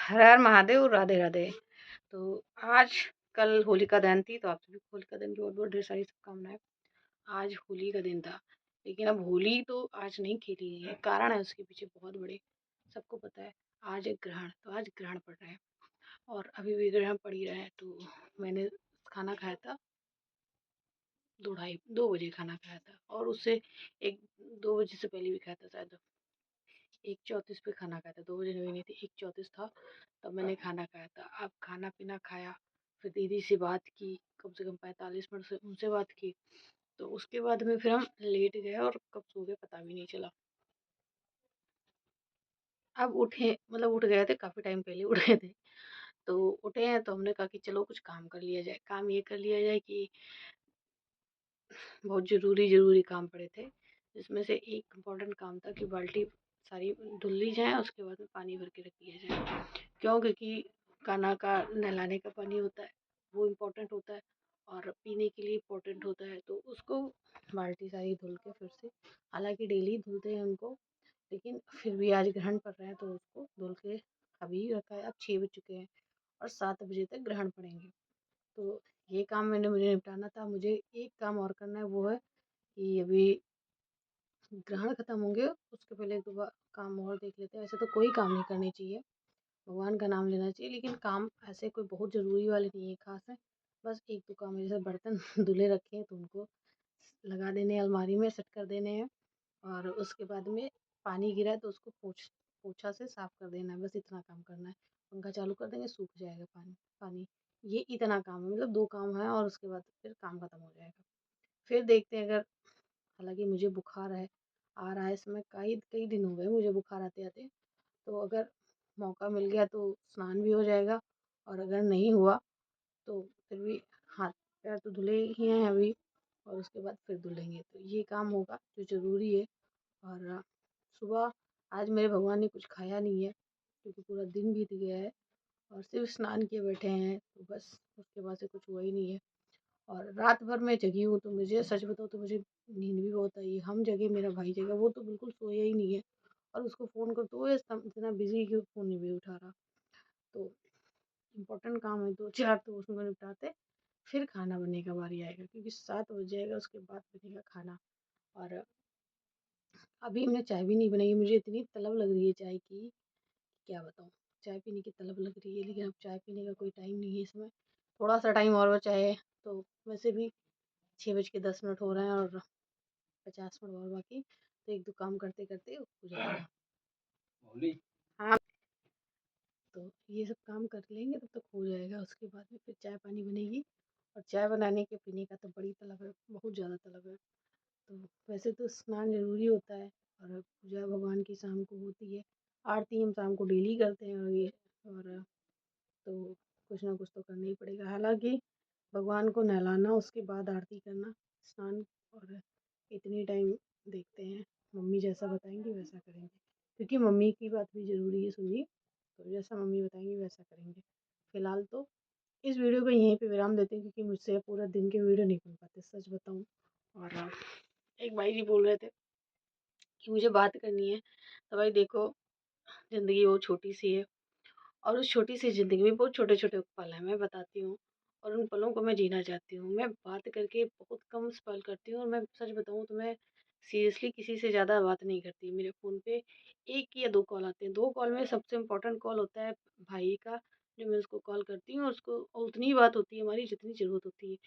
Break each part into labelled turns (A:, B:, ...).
A: हर हर महादेव, राधे राधे। तो आज कल होलिका दहन थी, तो आप सभी को होलिका दहन की बहुत बहुत ढेर सारी शुभकामनाएं। आज होली का दिन था, लेकिन अब होली तो आज नहीं खेली गई है। कारण है उसके पीछे बहुत बड़े, सबको पता है। आज एक ग्रहण, तो आज ग्रहण पड़ रहा है और अभी भी ग्रहण पड़ ही रहा है। तो मैंने खाना खाया था 2 बजे खाना खाया था, और उससे एक 2 बजे से पहले भी खाया था शायद। 1:34 पे खाना खाया था, 2 बजे नहीं थी, 1:34 था तब मैंने खाना खाया था। अब खाना पीना खाया, फिर दीदी से बात की, कम से कम 45 मिनट से उनसे बात की। तो उसके बाद में फिर हम लेट गए और कब सो गए पता भी नहीं चला। अब उठे, मतलब उठ गए थे, काफ़ी टाइम पहले उठ गए थे। तो उठे हैं तो हमने कहा कि चलो कुछ काम कर लिया जाए। काम ये कर लिया जाए कि बहुत ज़रूरी काम पड़े थे, जिसमें से एक इम्पोर्टेंट काम था कि बाल्टी सारी धुल ली जाए, उसके बाद में पानी भर के रख लिया जाए। क्यों? क्योंकि कान्हा का नहलाने का पानी होता है, वो इम्पोर्टेंट होता है, और पीने के लिए इम्पोर्टेंट होता है। तो उसको बाल्टी सारी धुल के फिर से, हालाँकि डेली धुलते हैं उनको, लेकिन फिर भी आज ग्रहण पड़ रहा है तो उसको धुल के अभी रखा है। अब 6 बज चुके हैं और 7 बजे तक ग्रहण पड़ेंगे। तो ये काम मुझे निपटाना था। मुझे एक काम और करना है, वो है कि अभी ग्रहण खत्म होंगे उसके पहले एक दो काम और देख लेते हैं। ऐसे तो कोई काम नहीं करनी चाहिए, भगवान का नाम लेना चाहिए, लेकिन काम ऐसे कोई बहुत ज़रूरी वाले नहीं है, खास है। बस एक दो काम है, जैसे बर्तन धुले रखे हैं तो उनको लगा देने हैं, अलमारी में सेट कर देने हैं। और उसके बाद में पानी गिरा है तो उसको पोछा से साफ कर देना है। बस इतना काम करना है। पंखा चालू कर देंगे, सूख जाएगा पानी पानी। ये इतना काम है, मतलब 2 काम है और उसके बाद फिर काम खत्म हो जाएगा। फिर देखते हैं, अगर, हालांकि मुझे बुखार है, आ रहा है इसमें, कई कई दिन हो गए मुझे बुखार आते आते। तो अगर मौका मिल गया तो स्नान भी हो जाएगा, और अगर नहीं हुआ तो फिर भी हाथ पैर तो धुले ही हैं अभी, और उसके बाद फिर धुलेंगे। तो ये काम होगा जो ज़रूरी है। और सुबह आज मेरे भगवान ने कुछ खाया नहीं है, क्योंकि पूरा दिन बीत गया है और सिर्फ स्नान किए बैठे हैं, तो बस उसके बाद से कुछ हुआ ही नहीं है। और रात भर मैं जगी हूँ, तो मुझे सच बताऊँ तो मुझे नींद भी बहुत आई है। हम जगे, मेरा भाई जगा, वो तो बिल्कुल सोया ही नहीं है, और उसको फ़ोन करो तो वो इतना बिजी कि वो फ़ोन नहीं भी उठा रहा। तो इम्पोर्टेंट काम है 2-4, तो उसको निपटाते फिर खाना बनने का बारी आएगा, क्योंकि 7 बज जाएगा, उसके बाद बनेगा खाना। और अभी हमने चाय भी नहीं बनाई है। मुझे इतनी तलब लग रही है चाय की, क्या बताऊँ। चाय पीने की तलब लग रही है, लेकिन अब चाय पीने का कोई टाइम नहीं है इसमें। थोड़ा सा टाइम और बचा है, तो वैसे भी 6:10 हो रहे हैं और 50 मिनट और बाकी, तो एक दो काम करते करते हो जाएगा। हाँ, तो ये सब काम कर लेंगे तब तक हो जाएगा। उसके बाद में फिर चाय पानी बनेगी, और चाय बनाने के पीने का तो बड़ी तलब है, बहुत ज़्यादा तलब है। तो वैसे तो स्नान ज़रूरी होता है, और पूजा भगवान की शाम को होती है। आरती हम शाम को डेली करते हैं, और तो कुछ ना कुछ तो करना ही पड़ेगा। हालांकि भगवान को नहलाना, उसके बाद आरती करना, स्नान, और इतनी टाइम देखते हैं। मम्मी जैसा बताएंगी वैसा करेंगे, क्योंकि मम्मी की बात भी ज़रूरी है सुननी। तो जैसा मम्मी बताएंगी वैसा करेंगे। फ़िलहाल तो इस वीडियो को यहीं पे विराम देते हैं, क्योंकि मुझसे पूरा दिन के वीडियो नहीं बन पाते, सच बताऊँ। और एक भाई जी बोल रहे थे कि मुझे बात करनी है। तो भाई देखो, ज़िंदगी बहुत छोटी सी है, और उस छोटी सी ज़िंदगी में बहुत छोटे छोटे पल हैं, मैं बताती हूँ, और उन पलों को मैं जीना चाहती हूँ। मैं बात करके बहुत कम स्पेल करती हूँ, और मैं सच बताऊँ तो मैं सीरियसली किसी से ज़्यादा बात नहीं करती। मेरे फ़ोन पे 1 या 2 कॉल आते हैं। 2 कॉल में सबसे इम्पोर्टेंट कॉल होता है भाई का, जो मैं उसको कॉल करती हूँ, और उसको, और उतनी ही बात होती है हमारी जितनी ज़रूरत होती है।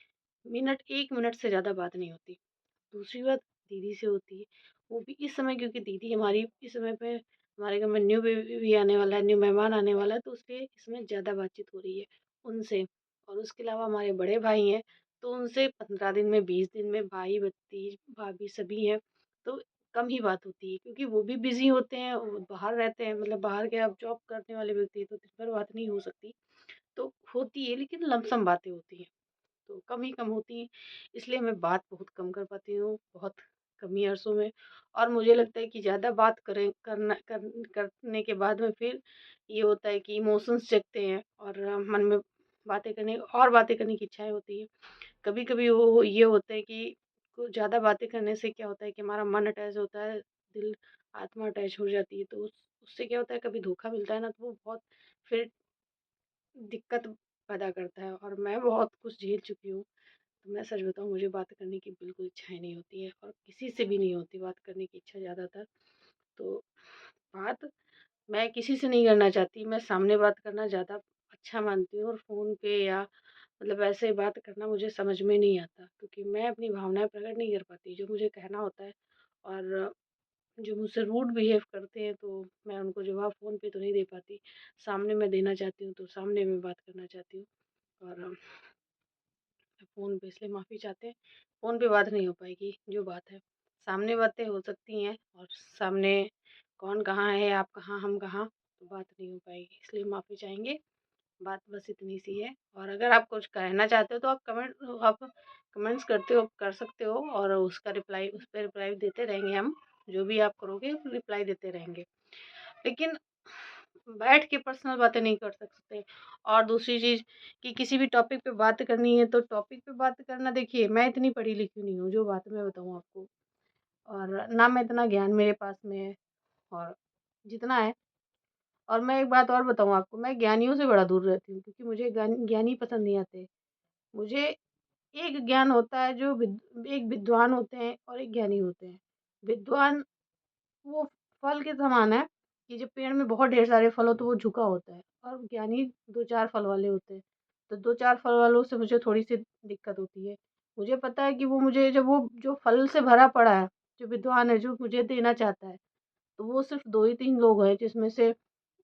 A: 1 मिनट से ज़्यादा बात नहीं होती। दूसरी बात दीदी से होती है, वो भी इस समय, क्योंकि दीदी हमारी इस समय पे हमारे घर में न्यू बेबी भी आने वाला है, न्यू मेहमान आने वाला है, तो इसलिए इसमें ज़्यादा बातचीत हो रही है उनसे। और उसके अलावा हमारे बड़े भाई हैं, तो उनसे 15 दिन में, 20 दिन में, भाई भतीज भाभी सभी हैं, तो कम ही बात होती है, क्योंकि वो भी बिजी होते हैं, वो बाहर रहते हैं, मतलब बाहर के, अब जॉब करने वाले व्यक्ति हैं, तो दिन भर बात नहीं हो सकती। तो होती है, लेकिन लमसम बातें होती हैं, तो कम ही कम होती हैं। इसलिए मैं बात बहुत कम कर पाती हूँ, बहुत कम ही अरसों में। और मुझे लगता है कि ज़्यादा बात करने के बाद में फिर ये होता है कि इमोशंस जगते हैं, और मन में बातें करने की इच्छाएँ होती हैं। कभी-कभी वो ये होता है कि कुछ ज़्यादा बातें करने से क्या होता है कि हमारा मन अटैच होता है, दिल, आत्मा अटैच हो जाती है, तो उससे क्या होता है, कभी धोखा मिलता है ना, तो वो बहुत फिर दिक्कत पैदा करता है और मैं बहुत कुछ झेल चुकी हूँ। तो मैं सच बताऊँ, मुझे बात करने की बिल्कुल इच्छा ही नहीं होती है और किसी से भी नहीं होती बात करने की इच्छा ज़्यादातर। तो बात मैं किसी से नहीं करना चाहती, मैं सामने बात करना ज़्यादा अच्छा मानती हूँ और फ़ोन पे या मतलब ऐसे बात करना मुझे समझ में नहीं आता, क्योंकि मैं अपनी भावनाएँ प्रकट नहीं कर पाती, जो मुझे कहना होता है। और जो मुझसे रूड बिहेव करते हैं तो मैं उनको जवाब फ़ोन पे तो नहीं दे पाती। सामने मैं देना चाहती हूँ तो सामने मैं बात करना चाहती हूँ। और फ़ोन पे इसलिए माफ़ी चाहते हैं, फ़ोन पे बात नहीं हो पाएगी जो बात है। सामने बातें हो सकती हैं और सामने कौन कहाँ है, आप कहाँ, हम कहाँ, तो बात नहीं हो पाएगी, इसलिए माफ़ी चाहेंगे। बात बस इतनी सी है। और अगर आप कुछ कहना चाहते हो तो आप कमेंट्स करते हो, कर सकते हो और उसका रिप्लाई, उस पे रिप्लाई देते रहेंगे हम। जो भी आप करोगे रिप्लाई देते रहेंगे। लेकिन बैठ के पर्सनल बातें नहीं कर सकते। और दूसरी चीज़ कि किसी भी टॉपिक पे बात करनी है तो टॉपिक पे बात करना, देखिए मैं इतनी पढ़ी लिखी नहीं हूँ, जो बात मैं बताऊँ आपको। और ना मैं इतना ज्ञान मेरे पास में है, और जितना है। और मैं एक बात और बताऊँ आपको, मैं ज्ञानियों से बड़ा दूर रहती हूँ, क्योंकि मुझे ज्ञानी पसंद नहीं आते। मुझे एक ज्ञान होता है जो एक विद्वान होते हैं और एक ज्ञानी होते हैं। विद्वान वो फल के समान है कि जब पेड़ में बहुत ढेर सारे फल हो तो वो झुका होता है, और ज्ञानी 2-4 फल वाले होते हैं। तो 2-4 फल वालों से मुझे थोड़ी-सी दिक्कत होती है। मुझे पता है कि वो मुझे, जब वो जो फल से भरा पड़ा है, जो विद्वान है, जो मुझे देना चाहता है, तो वो सिर्फ़ 2 ही 3 लोग हैं, जिसमें से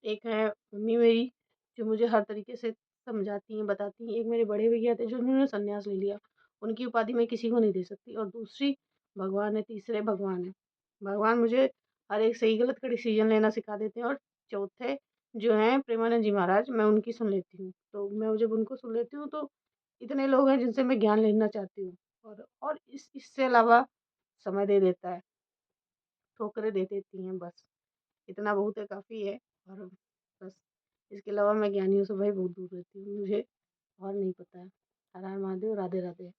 A: एक है मम्मी मेरी, जो मुझे हर तरीके से समझाती हैं, बताती हैं। एक मेरे बड़े भैया थे, जो उन्होंने सन्यास ले लिया। उनकी उपाधि मैं किसी को नहीं दे सकती। और दूसरी भगवान है, तीसरे भगवान हैं। भगवान मुझे हर एक सही गलत का डिसीज़न लेना सिखा देते हैं। और चौथे जो हैं प्रेमानंद जी महाराज, मैं उनकी सुन लेती हूँ। तो मैं जब उनको सुन लेती हूँ तो इतने लोग हैं जिनसे मैं ज्ञान लेना चाहती हूँ। और इससे अलावा समय दे देता है, ठोकरें दे देती हैं बस। इतना बहुत है, काफ़ी है। और बस इसके अलावा मैं ज्ञानियों से भाई बहुत दूर रहती हूँ, मुझे और नहीं पता है। हर हर महादेव, राधे राधे।